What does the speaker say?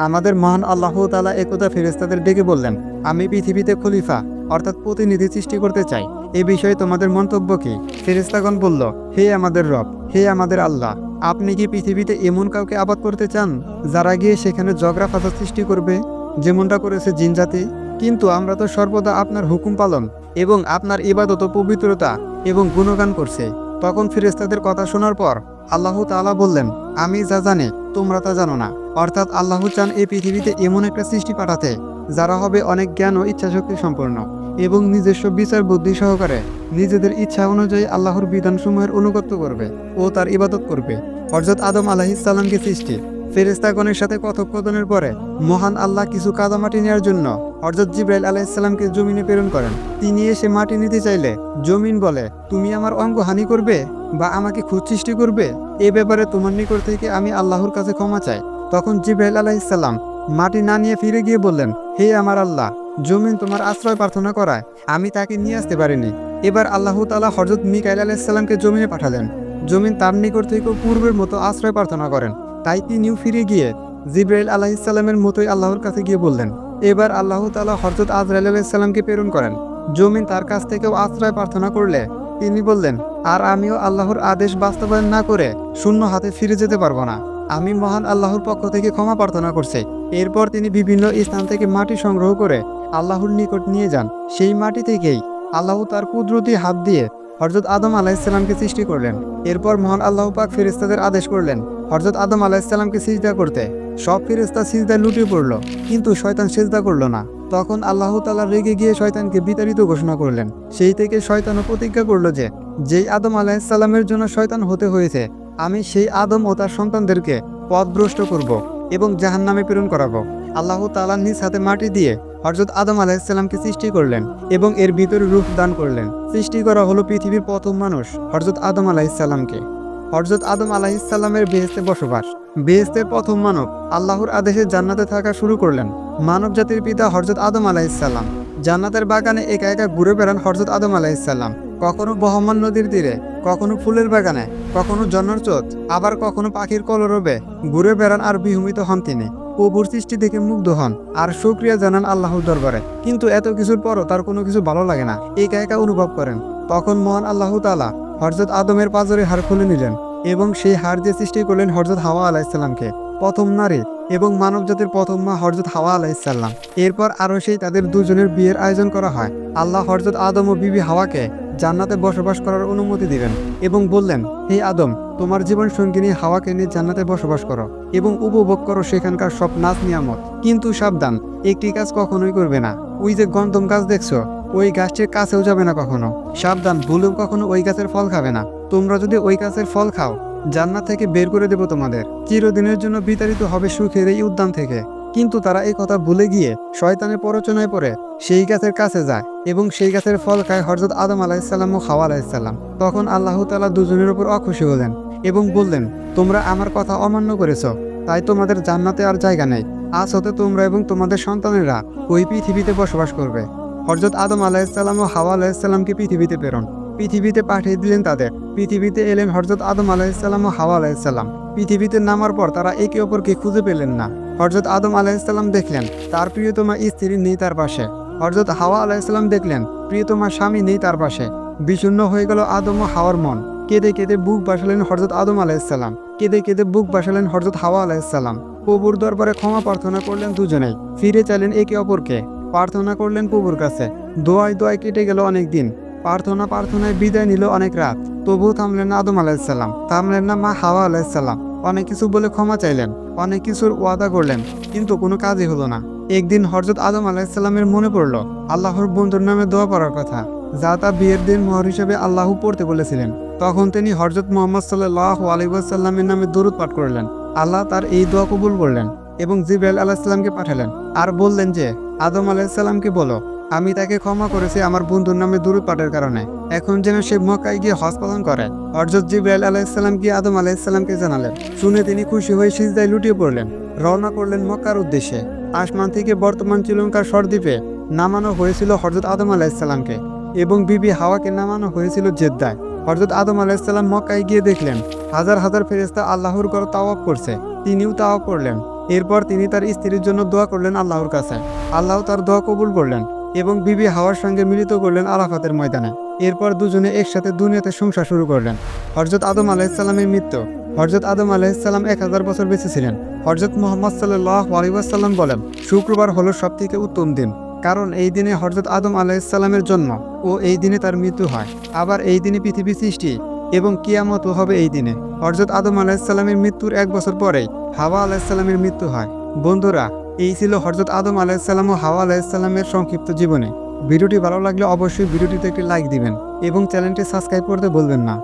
আমাদের মহান আল্লাহ তাআলা একদা ফেরেশতাদের ডেকে বললেন, আমি পৃথিবীতে খলিফা অর্থাৎ প্রতিনিধি সৃষ্টি করতে চাই, এ বিষয়ে তোমাদের মন্তব্য কি? ফেরেশতাগণ বলল, হে আমাদের রব, হে আমাদের আল্লাহ, আপনি কি পৃথিবীতে এমন কাউকে আবাদ করতে চান যারা গিয়ে সেখানে ঝগড়া ফাসাদ সৃষ্টি করবে, যেমনটা করেছে জিনজাতি? কিন্তু আমরা তো সর্বদা আপনার হুকুম পালন এবং আপনার ইবাদত ও পবিত্রতা এবং গুণগান করছে। তখন ফেরেশতাদের কথা শোনার পর আল্লাহ তাআলা বললেন, আমি যা জানি তোমরা তা জানো না। অর্থাৎ আল্লাহ চান এই পৃথিবীতে এমন একটা সৃষ্টি পাঠাতে যারা হবে অনেক জ্ঞান ও ইচ্ছাশক্তি সম্পন্ন এবং নিজস্ব বিচার বুদ্ধি সহকারে নিজেদের ইচ্ছা অনুযায়ী আল্লাহর বিধানসমূহের অনুগত্য করবে ও তার ইবাদত করবে। হযরত আদম আলাইহিস সালামকে সৃষ্টি ফেরেশতাগণের সাথে কথোপকথনের পরে মহান আল্লাহ কিছু কাদামাটি নেওয়ার জন্য হযরত জিবরাইল আলাইহিস সালামকে জমিনে প্রেরণ করেন। তিনি এসে মাটি নিতে চাইলে জমিন বলে, তুমি আমার অঙ্গ হানি করবে বা আমাকে খুঁত সৃষ্টি করবে? এ ব্যাপারে তোমার নিকট থেকে আমি আল্লাহর কাছে ক্ষমা চাই। তখন জিবরাইল আলাইহিস সালাম মাটি না নিয়ে ফিরে গিয়ে বললেন, হে আমার আল্লাহ, জমিন তোমার আশ্রয় প্রার্থনা করায় আমি তাকে নিয়ে আসতে পারিনি। এবার আল্লাহ তাআলা হযরত মিকাইল আলাইহিস সালামকে জমিনে পাঠালেন। জমিন তার নিকট থেকেও পূর্বের মতো আশ্রয় প্রার্থনা করেন, তাই তিনিও ফিরে গিয়ে জিবরাইল আলাইহিস সালামের মতোই আল্লাহর কাছে গিয়ে বললেন। এবার আল্লাহ তাআলা হযরত আজরাইল আলাইহিস সালামকে প্রেরণ করেন। জমিন তার কাছ থেকেও আশ্রয় প্রার্থনা করলে তিনি বললেন, আর আমিও আল্লাহর আদেশ বাস্তবায়ন না করে শূন্য হাতে ফিরে যেতে পারবো না। আমি মহান আল্লাহর পক্ষ থেকে ক্ষমা প্রার্থনা করছি। এরপর তিনি বিভিন্ন স্থান থেকে মাটি সংগ্রহ করে আল্লাহর নিকট নিয়ে যান। সেই মাটি থেকেই আল্লাহ তার কুদরতি হাত দিয়ে হযরত আদম আলাইহিস সালামকে সৃষ্টি করলেন। এরপর মহান আল্লাহ পাক ফেরেশতাদের আদেশ করলেন হযরত আদম আলাইহিস সালামকে সিজদা করতে। সব ফেরেশতা সিজদায় লুটিয়ে পড়ল, কিন্তু শয়তান সিজদা করল না। তখন আল্লাহ তাআলা রেগে গিয়ে শয়তানকে বিতাড়িত ঘোষণা করলেন। সেই থেকে শয়তানও প্রতিজ্ঞা করল যে, যেই আদম আলাইহিস সালামের জন্য শয়তান হতে হয়েছে, আমি সেই আদম ও তার সন্তানদেরকে পথভ্রষ্ট করব এবং জাহান্নামে প্রেরণ করাবো। আল্লাহ তাআলা নিজ হাতে মাটি দিয়ে হযরত আদম আলাইহিস সালামকে সৃষ্টি করলেন এবং এর ভিতরে রূহ দান করলেন। সৃষ্টি করা হলো পৃথিবীর প্রথম মানুষ হযরত আদম আলাইহিস সালামকে। হযরত আদম আলাইহিস সালামের বেহেশতে বসবাস। বেহেশতের প্রথম মানব আল্লাহর আদেশে জান্নাতে থাকা শুরু করলেন। মানব জাতির পিতা হযরত আদম আলাইহিস সালাম। জান্নাতের বাগানে একা একা ঘুরে বেড়ান হযরত আদম আলাইহিস সালাম। কখনো বহমান নদীর তীরে, কখনো ফুলের বাগানে, কখনো জন্নার চোত, আবার কখনো পাখির কলরবে ঘুরে বেড়ান আর বিহুমিত হন তিনি। প্রভুর সৃষ্টি দেখে মুগ্ধ হন আর শুকরিয়া জানান আল্লাহর দরবারে। কিন্তু এত কিছুর পরও তার কোনো কিছু ভালো লাগে না, একা একা অনুভব করেন। তখন মহান আল্লাহ তাআলা হযরত আদমের পাঁজরের হাড় খুলে নিলেন এবং সেই হাড় দিয়ে সৃষ্টি করলেন হযরত হাওয়া আলাইহিস সালামকে, প্রথম নারী এবং মানব জাতির প্রথম মা হযরত হাওয়া আলাইহিস সালাম। এরপর আরও সেই তাদের দুজনের বিয়ের আয়োজন করা হয়। আল্লাহ হযরত আদম ও বিবি হাওয়াকে জান্নাতে বসবাস করার অনুমতি দিলেন এবং বললেন, হে আদম, তোমার জীবন সঙ্গিনী হাওয়াকে নিয়ে জান্নাতে বসবাস করো এবং উপভোগ করো সেখানকার সব নাজ নিয়ামত। কিন্তু সাবধান, একটি কাজ কখনোই করবে না। ওই যে গন্ধম গাছ দেখছো, ওই গাছটির কাছেও যাবে না কখনো। সাবধান, ভুলেও কখনো ওই গাছের ফল খাবে না। তোমরা যদি ওই গাছের ফল খাও, জান্নাত থেকে বের করে দেব তোমাদের, চিরদিনের জন্য বিতাড়িত হবে সুখের এই উদ্যান থেকে। কিন্তু তারা এই কথা ভুলে গিয়ে শয়তানের প্ররোচনায় পড়ে সেই গাছের কাছে যায় এবং সেই গাছের ফল খায় হযরত আদম আলাইহিস সালাম ও হাওয়া আলাইহিস সালাম। তখন আল্লাহ তাআলা দুজনের উপর অখুশি হলেন এবং বললেন, তোমরা আমার কথা অমান্য করেছ, তাই তোমাদের জান্নাতে আর জায়গা নেই। আজ হতে তোমরা এবং তোমাদের সন্তানেরা ওই পৃথিবীতে বসবাস করবে। হযরত আদম আলাইহিস সালাম ও হাওয়া আলাইহিস সালামকে পৃথিবীতে প্রেরণ। পৃথিবীতে পাঠিয়ে দিলেন তাদের। পৃথিবীতে এলেন হযরত আদম আলাইহিস সালাম ও হাওয়া আলাইহিস সালাম। পৃথিবীতে নামার পর তারা একে অপরকে খুঁজে পেলেন না। হযরত আদম আলাইহিস সালাম দেখলেন তার প্রিয়তমা স্ত্রী নেই তার পাশে। হযরত হাওয়া আলাইহিস সালাম দেখলেন প্রিয়তমা স্বামী নেই তার পাশে। বিষণ্ণ হয়ে গেল আদম ও হাওয়ার মন। কেঁদে কেঁদে বুক বাসালেন হযরত আদম আলাইহিস সালাম। কেঁদে কেঁদে বুক বাসালেন হযরত হাওয়া আলাইহিস সালাম। প্রভুর দরবারে ক্ষমা প্রার্থনা করলেন দুজনেই। ফিরে চাইলেন একে অপরকে। প্রার্থনা করলেন প্রভুর কাছে। দোয়ায় দোয়ায় কেটে গেল অনেক দিন। প্রার্থনায় বিদায় নিল অনেক রাত। তবুও থামলেন না আদম আলাইহিস সালাম, থামলেন না মা হাওয়া আলাইহিস সালাম। অনেক কিছু বলে ক্ষমা চাইলেন, অনেক কিছুর ওয়াদা করলেন, কিন্তু কোনো কাজই হলো না। একদিন হযরত আদম আলাইহিস সালামের মনে পড়ল আল্লাহর বন্ধুর নামে দোয়া পড়ার কথা, যা তার বিয়ের দিন মোহর হিসেবে আল্লাহ পড়তে বলেছিলেন। তখন তিনি হযরত মুহাম্মদ সাল্লাল্লাহু আলাইহি ওয়াসাল্লামের নামে দরুদ পাঠ করলেন। আল্লাহ তার এই দোয়া কবুল করলেন এবং জিবরাইল আলাইহিস সালামকে পাঠালেন আর বললেন যে, আদম আলাইহিস সালামকে বলো, আমি তাকে ক্ষমা করেছি আমার বন্ধুর নামে দরুদ পাঠের কারণে। এখন যেন সে মক্কায় গিয়ে হজ পালন করে। হযরত জিবরাইল আলাইহিস সালাম গিয়ে আদম আলাইহিস সালামকে জানালেন। শুনে তিনি খুশি হয়ে সিজদায় লুটিয়ে পড়লেন। রওনা করলেন মক্কার উদ্দেশ্যে। আসমান থেকে বর্তমান শ্রীলঙ্কার সরদ্বীপে নামানো হয়েছিল হযরত আদম আলাইহিস সালামকে এবং বিবি হাওয়াকে নামানো হয়েছিল জেদ্দায়। হযরত আদম আলাইহিস সালাম মক্কায় গিয়ে দেখলেন হাজার হাজার ফেরেশতা আল্লাহর ঘর তাওয়াফ করছে। তিনিও তাওয়াফ করলেন এরপর তিনি তার স্ত্রীর জন্য দোয়া করলেন আল্লাহর কাছে। আল্লাহ তার দোয়া কবুল করলেন এবং বিবি হাওয়ার সঙ্গে মিলিত করলেন আরাফাতের ময়দানে। এরপর দুজনে একসাথে দুনিয়াতে সংসার শুরু করলেন। হযরত আদম আলাইহিসসালামের মৃত্যু। হযরত আদম আলাইহিসসালাম 1000 বছর বেঁচে ছিলেন। হযরত মুহাম্মদ সাল্লাল্লাহু আলাইহি ওয়াসাল্লাম বলেন, শুক্রবার হলো সবথেকে উত্তম দিন, কারণ এই দিনে হযরত আদম আলাইহিসসালামের জন্ম ও এই দিনে তার মৃত্যু হয়। আবার এই দিনে পৃথিবী সৃষ্টি এবং কিয়ামতও হবে এই দিনে। হযরত আদম আলাইহিসসালামের মৃত্যুর 1 বছর পরেই হাওয়া আলাইহিসসালামের মৃত্যু হয়। বন্ধুরা, এই ছিল হযরত আদম আলাইহিসসালাম ও হাওয়া আলাইহিসসালামের সংক্ষিপ্ত জীবনী। ভিডিওটি ভালো লাগলে অবশ্যই ভিডিওটিতে একটি লাইক দিবেন এবং চ্যানেলটি সাবস্ক্রাইব করতে ভুলবেন না।